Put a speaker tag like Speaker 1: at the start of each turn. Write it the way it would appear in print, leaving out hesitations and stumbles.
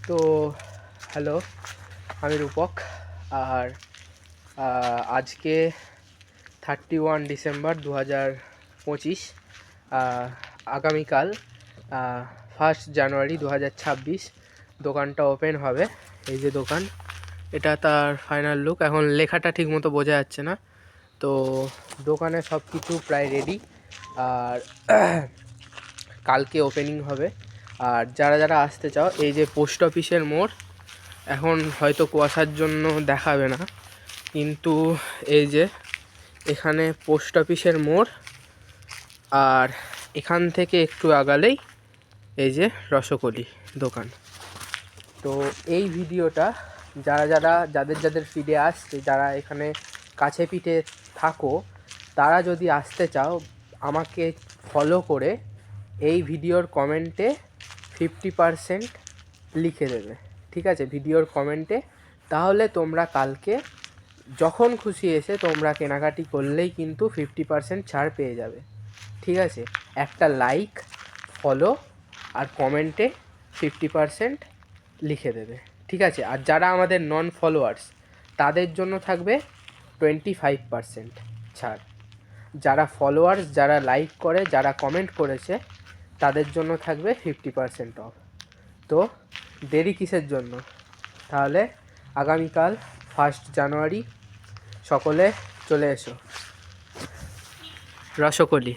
Speaker 1: তো হ্যালো, আমি রূপক। আর আজকে 31 ডিসেম্বর 2025। আগামীকাল 1 জানুয়ারি 2026 দোকানটা ওপেন হবে। এই যে দোকান, এটা তার ফাইনাল লুক। এখন লেখাটা ঠিক মতো বোঝা যাচ্ছে না, তো দোকানে সব কিছু প্রায় রেডি। আর কালকে ওপেনিং হবে। আর যারা যারা আসতে চাও, এই যে পোস্ট অফিসের মোড়, এখন হয়তো কুয়াশার জন্য দেখাবে না, কিন্তু এই যে এখানে পোস্ট অফিসের মোড়, আর এখান থেকে একটু আগালেই এই যে রসকলি দোকান। তো এই ভিডিওটা যাদের যাদের ফিডে আসছে, যারা এখানে কাছে পিঠে থাকো, তারা যদি আসতে চাও, আমাকে ফলো করে এই ভিডিওর কমেন্টে 50% লিখে দেবে। ঠিক আছে, ভিডিওর কমেন্টে। তাহলে তোমরা কালকে যখন খুশি এসে তোমরা কেনাকাটি করলেই কিন্তু 50% ছাড় পেয়ে যাবে। ঠিক আছে, একটা লাইক, ফলো আর কমেন্টে 50% লিখে দেবে। ঠিক আছে, আর যারা আমাদের নন ফলোয়ার্স, তাদের জন্য থাকবে 25% ছাড়। যারা ফলোয়ার্স, যারা লাইক করে, যারা কমেন্ট করেছে, তাদের জন্য থাকবে 50% অফ। তো দেরি কিসের জন্য? তাহলে আগামীকাল 1 জানুয়ারি সকলে চলে এসো। রসকলি।